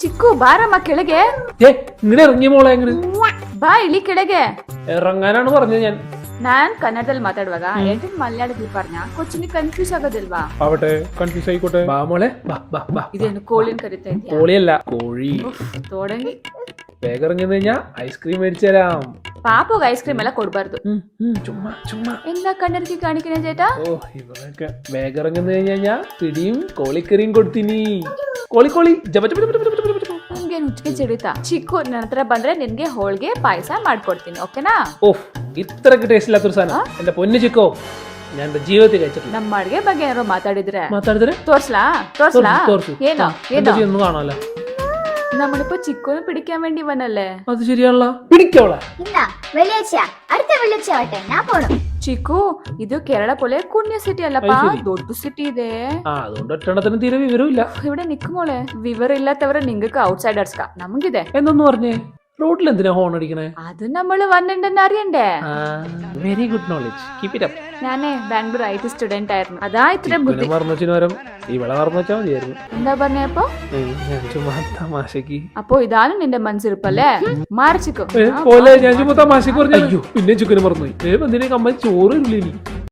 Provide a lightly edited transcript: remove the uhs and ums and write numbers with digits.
ಚಿಕ್ಕು ಬಾರಮ್ಮ ಕೆಳಗೆ. ഇങ്ങനെ ഇറങ്ങിയ മോളെ എങ്ങനെ ಬಾ ಇಲ್ಲಿ ಕೆಳಗೆ. ഇറങ്ങാനാണ് പറഞ്ഞത് ഞാൻ. ನಾನ್ ಕನ್ನಡದಲ್ಲಿ ಮಾತಾಡುವಾಗ ಏಟನ್ ಮಲಯಾಳದಲ್ಲಿ പറഞ്ഞ കൊച്ചിന് കൺഫ്യൂസ് ಆಗೋದಿಲ್ವಾ? ആവട്ടെ, കൺഫ്യൂസ് ആയിക്കോട്ടെ. ബാ മോളെ, ബാ ബാ ബാ. ಇದೇನು ಕೋಳಿನ ಕರಿತಾ ಇದೆಯಾ? കോളിയല്ല, കോഴി. തോടങ്ങി. വേഗം ഇറങ്ങി കഴിഞ്ഞാ ഐസ്ക്രീം മേടിച്ചു തരാം. പാപ്പൊക്കെ ഐസ്ക്രീം ಎಲ್ಲ ಕೊಡಬಾರದು. ചുമ്മാ ചുമ്മാ എന്താ കണ്ണടക്കി കാണിക്കണേ ചേട്ടാ? ഓ ഇവരൊക്കെ വേഗം ഇറങ്ങുന്ന കഴിഞ്ഞാ പിടിയും കോളിക്കറിയും കൊടുത്തിനി. കോളി കോളി ജപ ജപ ജപ ജപ ജപ ജപ. ನಿಮ್ಗೆ ಹುಚ್ಚಿಗೆ ಚಿಡಿತಾ? ಚಿಕ್ಕು ನನ್ನ ಹತ್ರ ಬಂದ್ರೆ ನಿನ್ಗೆ ಹೋಳಿಗೆ ಪಾಯಸ ಮಾಡ್ಕೊಡ್ತೀನಿ, ಓಕೆನಾ? ഓഹ്, ഇത്രക്ക് ടേസ്റ്റ് ഇല്ലാത്തൊരു സാധനം എന്റെ പൊന്നു ചിക്കോ ഞാൻ എന്റെ ജീവിതത്തിൽ കഴിച്ചിട്ടില്ല. ನಮ್ಮ ಅಡ್ಗೆ ಬಗ್ಗೆ ಏನಾರು ಮಾತಾಡಿದ್ರೆ മാതാടിದ್ರೆ ತೋರ್ಸ್ಲಾ? തോർച്ചു ಏನೋ ಏನೋ ഒന്നും കാണാനല്ല. നമ്മളിപ്പോ ചിക്കുനെ പിടിക്കാൻ വേണ്ടി വന്നല്ലേ? അത് ശരിയാണല്ലോ, പിടിക്കോളെ. ഇന്നാ വെള്ളിയാഴ്ച, അടുത്ത വെള്ളിയാഴ്ച ആവട്ടെ, ഞാൻ പോണം. ಚಿಕ್ಕು, ಇದು ಕೇರಳ ಪೊಲೆ ಕುಣ್ಯ ಸಿಟಿ ಅಲ್ಲಪ್ಪ, ದೊಡ್ಡ ಸಿಟಿ ಇದೆ. അതുകൊണ്ട് ഒറ്റണത്തിന് തീരെ വിവരമില്ല. ഇവിടെ നിക്കുമോളെ, വിവരം ഇല്ലാത്തവരെ നിങ്ങൾക്ക് ഔട്ട്സൈഡേഴ്സ്കാ, നമുക്കിದೆ. എന്നൊന്ന് പറഞ്ഞേ, റോഡിൽ എന്തിനാ ഹോൺ അടിക്കണേ? അത് നമ്മള് വന്നിട്ടുണ്ടെന്ന് അറിയണ്ടേ? Very good knowledge, keep it up. ഞാനേ ബാംഗ്ലൂർ IT സ്റ്റുഡന്റ് ആയിരുന്നു, അതാ ഇത്രയും ബുദ്ധി. മറന്നുവെച്ചിന് പകരം ഇവിടെ മറന്നു വെച്ചാൽ മതിയായിരുന്നു. എന്താ പറഞ്ഞപ്പോ? ഞാൻ ചുമ്മാ തമാശക്ക്. അപ്പൊ ഇതാണ് നിന്റെ മനസ്സിരിപ്പല്ലേ? മാറി ചിക്കു പോലെ ഞാൻ ചുമ്മാ തമാശക്ക് പറഞ്ഞു. അയ്യോ, പിന്നെ ചിക്കന് മറന്നുപോയി. എന്തിനേക്ക് അമ്മ ചോറ് ഇല്ല.